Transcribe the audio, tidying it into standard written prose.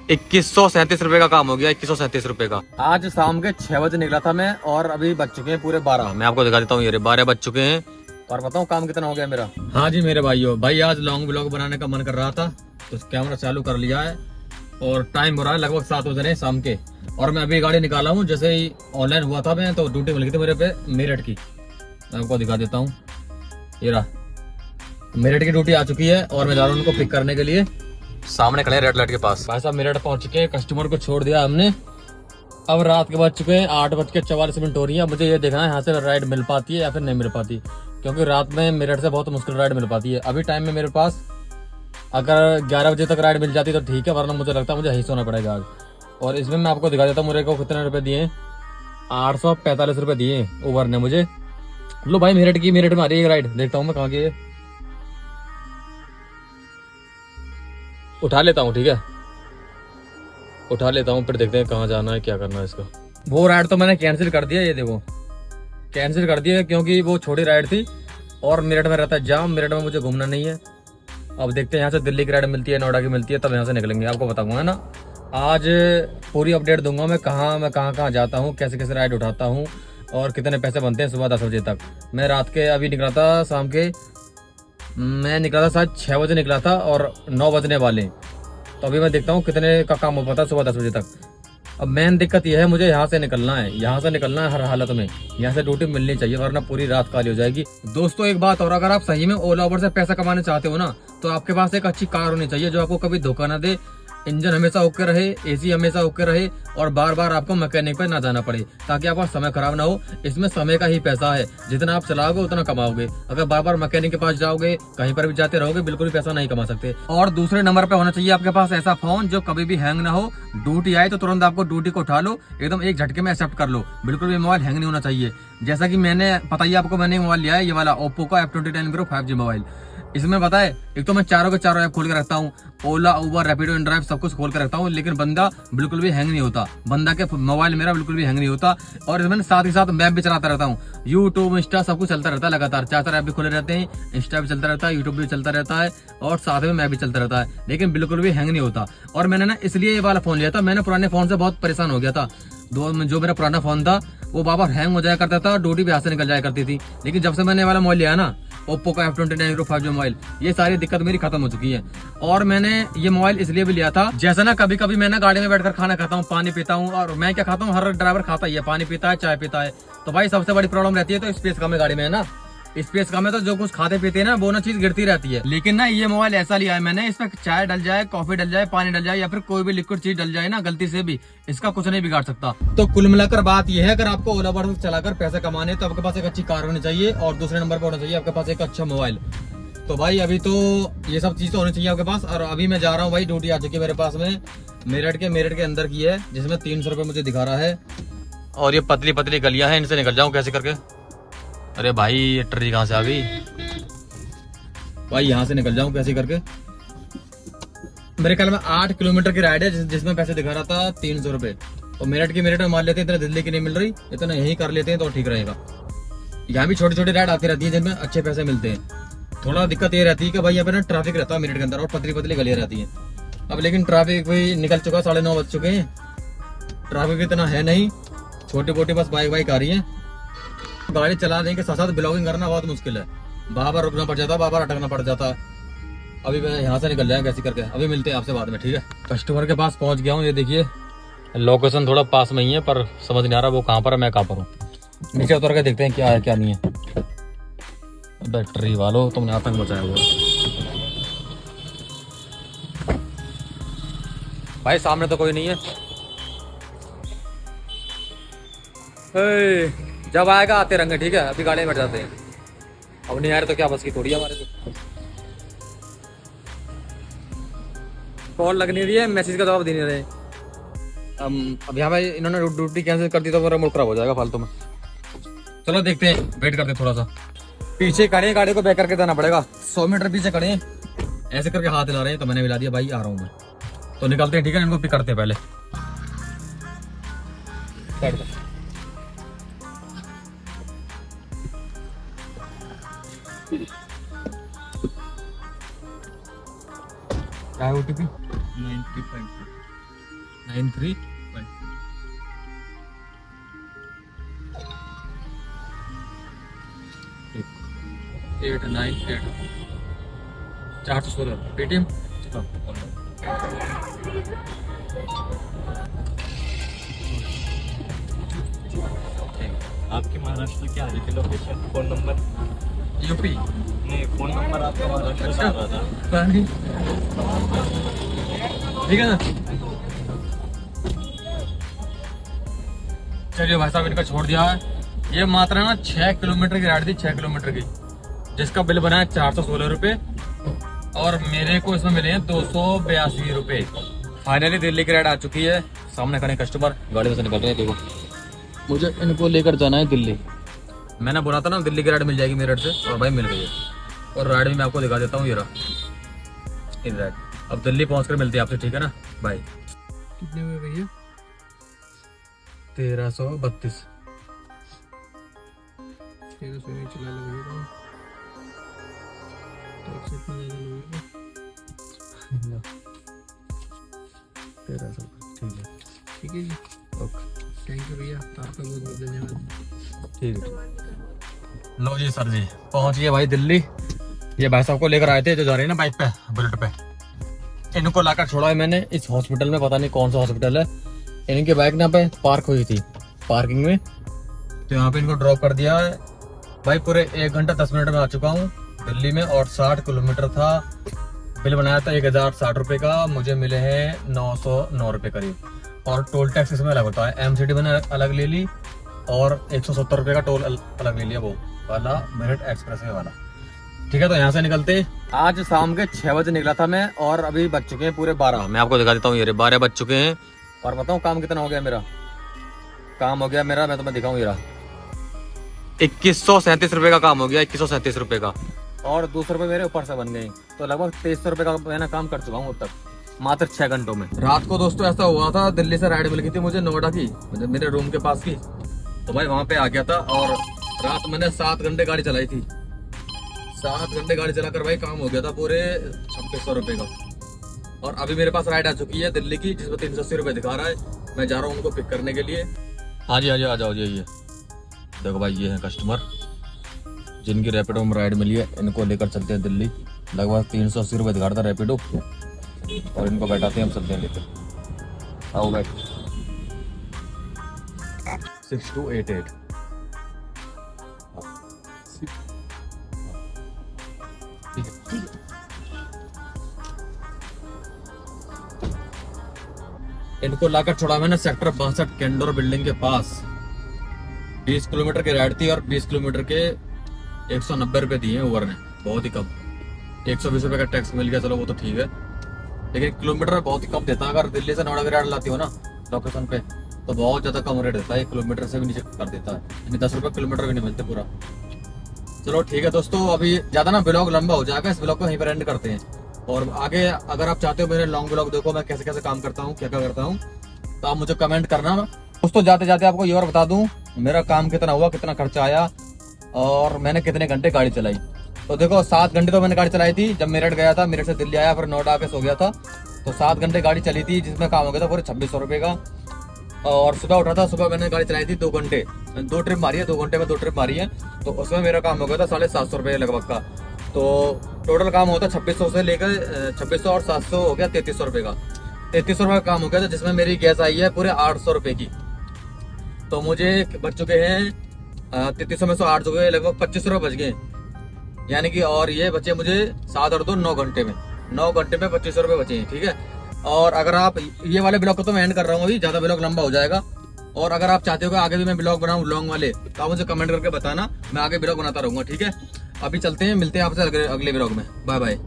2137 रुपए का काम हो गया, 2137 रुपए का। आज शाम के 6 बजे निकला था मैं और अभी बज चुके हैं पूरे 12। मैं आपको दिखा देता हूँ, ये 12 बज चुके हैं और बताऊँ काम कितना हो गया मेरा। हाँ जी मेरे भाइयों, भाई आज लॉन्ग व्लॉग बनाने का मन कर रहा था तो कैमरा चालू कर लिया है और टाइम हो रहा है लगभग 7 बज रहे हैं शाम के। और मैं अभी गाड़ी निकाला हूँ, जैसे ही ऑनलाइन हुआ था मैं तो ड्यूटी मिल गई थी मेरे पे मेरठ की। मैं आपको दिखा देता हूँ, ये रहा मेरठ की ड्यूटी आ चुकी है और मैं जा रहा हूँ उनको पिक करने के लिए। सामने खड़े रेड लाइट के पास। भाई साहब मेरठ पहुंच चुके हैं, कस्टमर को छोड़ दिया हमने। अब रात के बज चुके हैं 8:44 हो रही है। मुझे ये देखना है यहाँ से राइड मिल पाती है या फिर नहीं मिल पाती, क्योंकि रात में मेरठ से बहुत मुश्किल राइड मिल पाती है। अभी टाइम में मेरे पास अगर 11 बजे तक राइड मिल जाती तो ठीक है, वरना मुझे लगता है मुझे यही सोना पड़ेगा आज। और इसमें मैं आपको दिखा देता हूँ मेरे को कितने रुपए दिए। 845 रुपए दिए उबर ने मुझे। लो भाई मेरठ में आ रही है राइड, देखता हूँ मैं कहाँ की है, उठा लेता हूँ। ठीक है उठा लेता हूँ, फिर देखते हैं कहाँ जाना है क्या करना है इसका। वो राइड तो मैंने कैंसिल कर दिया, ये देखो कैंसिल कर दिया क्योंकि वो छोटी राइड थी और मेरठ में रहता है जाम, मेरठ में मुझे घूमना नहीं है। अब देखते हैं यहाँ से दिल्ली की राइड मिलती है, नोएडा की मिलती है, तब यहाँ से निकलेंगे। आपको बताऊंगा ना, आज पूरी अपडेट दूंगा मैं कहाँ जाता हूँ, कैसे कैसे राइड उठाता हूँ और कितने पैसे बनते हैं सुबह 10 बजे तक। मैं रात के अभी निकला था, शाम के मैं निकला था शायद 6 बजे निकला था और 9 बजने वाले। तो अभी मैं देखता हूँ कितने का काम हो पाता है सुबह 10 बजे तक। अब मेन दिक्कत यह है, मुझे यहाँ से निकलना है हर हालत में। यहाँ से ड्यूटी मिलनी चाहिए वरना पूरी रात खाली हो जाएगी। दोस्तों एक बात और, अगर आप सही में ओला उबर से पैसा कमाने चाहते हो ना तो आपके पास एक अच्छी कार होनी चाहिए जो आपको कभी धोखा ना दे, इंजन हमेशा ओके रहे, एसी हमेशा ओके रहे और बार बार आपको मैकेनिक पे ना जाना पड़े, ताकि आपका समय खराब ना हो। इसमें समय का ही पैसा है, जितना आप चलाओगे उतना कमाओगे। अगर बार बार मैकेनिक के पास जाओगे, कहीं पर भी जाते रहोगे, बिल्कुल भी पैसा नहीं कमा सकते। और दूसरे नंबर पे होना चाहिए आपके पास ऐसा फोन जो कभी भी हैंग ना हो। ड्यूटी आए तो तुरंत आपको ड्यूटी को उठा लो, एकदम एक झटके में एक्सेप्ट कर लो, बिल्कुल भी मोबाइल हैंग नहीं होना चाहिए। जैसा कि मैंने पता ही आपको, मैंने मोबाइल लिया है ये वाला ओप्पो का F29 Pro 5G मोबाइल। इसमें पता है एक तो मैं चारों के चारों ऐप खोल के रखता हूँ, ओला उबर रैपिडो इनड्राइव सब कुछ खोल के रखता हूँ, लेकिन बंदा बिल्कुल भी हैंग नहीं होता। बंदा के मोबाइल मेरा बिल्कुल भी हैंग नहीं होता। और इसमें साथ ही साथ मैप भी चलाता रहता हूँ, यूट्यूब इंस्टा सब कुछ चलता रहता है लगातार। 4 ऐप भी खुले रहते हैं, इंस्टा भी चलता रहता है, यूट्यूब भी चलता रहता है और साथ में मैप भी चलता रहता है, लेकिन बिल्कुल भी हैंग नहीं होता। और मैंने ना इसलिए ये वाला फोन लिया था, मैंने पुराने फोन से बहुत परेशान हो गया था। जो मेरा पुराना फोन था वो बाबा हैंग हो जाया करता था, ड्यूटी भी हाथ से निकल जाया करती थी। लेकिन जब से मैंने वाला मोबाइल लिया ना ओप्पो का F29 Pro 5G मोबाइल, ये सारी दिक्कत मेरी खत्म हो चुकी है। और मैंने ये मोबाइल इसलिए भी लिया था, जैसा ना कभी कभी मैं ना गाड़ी में बैठकर खाना खाता हूँ, पानी पीता हूँ, और मैं क्या खाता हूँ, हर ड्राइवर खाता ही है, पानी पीता है, चाय पीता है। तो भाई सबसे बड़ी प्रॉब्लम रहती है तो स्पेस कम है गाड़ी में, है ना, स्पेस कम है तो जो कुछ खाते पीते हैं ना वो ना चीज गिरती रहती है। लेकिन ना ये मोबाइल ऐसा लिया है मैंने, इसमें चाय डल जाए, कॉफी डल जाए, पानी डल जाए या फिर कोई भी लिक्विड चीज डल जाए ना गलती से भी, इसका कुछ नहीं बिगाड़ सकता। तो कुल मिलाकर बात यह है, अगर आपको ओला उबर चलाकर पैसे कमाने तो आपके पास एक अच्छी कार होनी चाहिए और दूसरे नंबर पर होना चाहिए आपके पास एक अच्छा मोबाइल। तो भाई अभी तो ये सब चीज तो होनी चाहिए आपके पास। और अभी मैं जा रहा हूँ भाई, ड्यूटी आ चुकी है मेरे पास में, मेरठ के अंदर की है, जिसमें 300 रुपए मुझे दिखा रहा है। और ये पतली पतली गलियां हैं, इनसे निकल जाऊं कैसे करके। अरे भाई ये ट्री कहाँ से आ गई भाई, यहाँ से निकल जाऊं कैसे करके। मेरे ख्याल में 8 किलोमीटर की राइड है, जिसमें पैसे दिखा रहा था 300 रुपए। और मेरठ में मान लेते हैं, इतना दिल्ली की नहीं मिल रही, इतना यही कर लेते हैं तो ठीक रहेगा। यहाँ भी छोटी छोटी राइड आती रहती है जिनमें अच्छे पैसे मिलते हैं। थोड़ा दिक्कत ये रहती है कि भाई यहाँ पे ना ट्रैफिक रहता है मेरठ के अंदर और पतली पतली गलियां रहती है। अब लेकिन ट्रैफिक भी निकल चुका, 9:30 बज चुके हैं, ट्रैफिक इतना है नहीं, छोटी मोटी बस बाइक आ रही है। गाड़ी चलाने के साथ साथ ब्लॉगिंग करना बहुत मुश्किल है, बार बार रुकना पड़ जाता है, बार बार अटकना पड़ जाता है। अभी मैं यहाँ से निकल जाएंगे कैसे करके, अभी मिलते हैं आपसे बाद में, ठीक है। कस्टमर के पास पहुंच गया हूँ, ये देखिए लोकेशन थोड़ा पास में ही है पर समझ नहीं आ रहा वो कहाँ पर है, मैं कहाँ पर हूँ। नीचे उतर के देखते हैं क्या है क्या नहीं है। बैटरी वालों तुमने आतंक मचाया हुआ भाई, सामने तो कोई नहीं है। जब आएगा आते रहेंगे, ठीक है, अभी गाड़ी में बैठ जाते हैं। अब नहीं आ रहे तो क्या बस की थोड़ी हमारे को। कॉल लग नहीं रही है, मैसेज का जवाब दे नहीं रहे। अब यहाँ भाई इन्होंने ड्यूटी कैंसिल कर दी तो मेरा मूड खराब हो जाएगा फालतू में। चलो देखते हैं, वेट करते हैं थोड़ा सा। पीछे खड़े, गाड़ी को बैक करके जाना पड़ेगा, 100 मीटर पीछे खड़े हैं, ऐसे करके हाथ हिला रहे हैं तो मैंने हिला दिया भाई, आ रहा हूँ मैं। तो निकलते हैं, ठीक है, इनको पिक करते हैं पहले। क्या है OTP? 95। 93 898 416 पेटीएम। आपकी महाराष्ट्र की आ रही थी लोकेशन, फोन नंबर यूपी। नहीं, फोन नंबर आपका महाराष्ट्र से आ रहा था। ठीक है ना। चलिए भाई साहब, इनका छोड़ दिया है। ये मात्र ना 6 किलोमीटर की राइड थी, 6 किलोमीटर की, जिसका बिल बना है 416 रुपए और मेरे को इसमें मिले हैं 282 रुपए। फाइनली दिल्ली की राइड आ चुकी है। सामने खड़े कस्टमर गाड़ी में से निकल रहे हैं। देखो, मुझे इनको लेकर जाना है दिल्ली। मैंने बोला था ना दिल्ली की राइड मिल जाएगी मेरठ से, और भाई मिल गई है। और राइड भी मैं आपको दिखा देता हूँ, ये रहा इन राइड। अब दिल्ली पहुंचकर मिलते हैं आपसे, ठीक है ना, बाय। कितने हुए भैया? 1332। 1300 में चला लो भैया। टैक्स इतना ज्यादा लोगे? 1300, ठीक है। ठीक है जी, ओके, थैंक यू भैया, आपका बहुत बहुत धन्यवाद। ठीक है, लो जी सर जी, पहुंच गए भाई दिल्ली। ये भाई साहब को लेकर आए थे जो जा रहे हैं ना बाइक पे, बुलेट पे। इनको लाकर छोड़ा है मैंने इस हॉस्पिटल में, पता नहीं कौन सा हॉस्पिटल है। इनकी बाइक ना पे पार्क हुई थी पार्किंग में, तो यहाँ पे इनको ड्रॉप कर दिया है। भाई पूरे 1 घंटा 10 मिनट में आ चुका हूँ दिल्ली में, और 60 किलोमीटर था। बिल बनाया था 1060 रुपए का, मुझे मिले हैं 909 रुपए करीब। और टोल टैक्स इसमें अलग होता है। एमसीडी मैंने अलग ले ली और 170 रुपए का टोल अलग ले लिया, वो वाला मेरठ एक्सप्रेस वे वाला। ठीक है, तो यहाँ से निकलते। आज शाम के 6 बजे निकला था मैं, और अभी बज चुके हैं पूरे 12। मैं आपको दिखा देता हूँ, ये 12 बज चुके हैं। और बताऊँ काम कितना हो गया मेरा? काम हो गया मेरा, मैं तुम्हें दिखाऊँ, ये 2137 रुपए का काम हो गया, 2137 रुपए का। और 200 रुपए मेरे ऊपर से बन गए, तो लगभग 2300 रुपए का मैंने काम कर चुका हूँ अब तक, मात्र 6 घंटों में। रात को दोस्तों ऐसा हुआ था, दिल्ली से राइड मिल गई थी मुझे नोएडा की, मतलब मेरे रूम के पास की। तो भाई वहां पे आ गया था, और रात मैंने 7 घंटे गाड़ी चलाई थी। 7 घंटे गाड़ी चलाकर भाई काम हो गया था पूरे 2600 रुपए का। और अभी मेरे पास राइड आ चुकी है दिल्ली की, जिसमें 380 रुपए दिखा रहा है। मैं जा रहा हूँ उनको पिक करने के लिए। हाँ जी, हाँ जी, आ जाओ जी। ये देखो भाई, ये है कस्टमर जिनकी रैपिडो में राइड मिली है। इनको लेकर चलते हैं दिल्ली। लगभग 380 रुपए दिखा रहा था रैपिडो, और इनको बैठाते हैं हम सब लेकर। आओ बैठ। 6288। इनको लाकर छोड़ा मैंने सेक्टर 62 केंडोर बिल्डिंग के पास। 20 किलोमीटर की राइड थी, और 20 किलोमीटर के 190 रुपए दिए ओवर ने, बहुत ही कम। 120 रुपए का टैक्स मिल गया, चलो वो तो ठीक है, लेकिन किलोमीटर बहुत ही कम देता है। अगर दिल्ली से नोएडा की राइड लाती हो ना लोकेशन पे, तो बहुत ज्यादा कम रेट देता है, 1 किलोमीटर से भी नीचे कर देता है, यानी 10 रुपए किलोमीटर भी नहीं मिलते पूरा। चलो ठीक है दोस्तों, अभी ज्यादा ना ब्लॉग लंबा हो जाएगा, इस ब्लॉग को यहीं पर एंड करते हैं। और आगे अगर आप चाहते हो मेरे लॉन्ग ब्लॉग देखो, मैं कैसे कैसे काम करता हूँ, क्या क्या करता हूँ, तो आप मुझे कमेंट करना। दोस्तों जाते जाते आपको ये और बता दूं, मेरा काम कितना हुआ, कितना खर्चा आया, और मैंने कितने घंटे गाड़ी चलाई। तो देखो 7 घंटे तो मैंने गाड़ी चलाई थी जब मेरठ गया था, मेरठ से दिल्ली आया, फिर नोएडा आके सो गया था। तो 7 घंटे गाड़ी चली थी, जिसमें काम हो गया था पूरे 2600 रुपए का। और सुबह उठा था, सुबह मैंने गाड़ी चलाई थी 2 घंटे, 2 ट्रिप मारी है, 2 घंटे में 2 ट्रिप मारी है। तो उसमें मेरा काम हो गया था 750 रुपए लगभग का। तो टोटल काम होता 2600 से लेकर 2600 और 700 हो गया 3300 रुपए का। 3300 रुपए का काम हो गया था, जिसमें मेरी गैस आई है पूरे 800 रुपए की। तो मुझे बच चुके हैं 3300 में से 8 चुके हैं, लगभग 2500 रुपए बच गए, यानी कि। और ये बचे मुझे 7 और 2 9 घंटे में, 9 घंटे में 2500 रुपए बचे हैं, ठीक है। और अगर आप ये वाले ब्लॉग को तो मैं एंड कर रहा हूँ, अभी ज्यादा ब्लॉग लंबा हो जाएगा। और अगर आप चाहते हो कि आगे भी मैं ब्लॉग बनाऊं लॉन्ग वाले, तो आप मुझे कमेंट करके बताना, मैं आगे ब्लॉग बनाता रहूंगा, ठीक है। अभी चलते हैं, मिलते हैं आपसे अगले ब्लॉग में। Bye bye.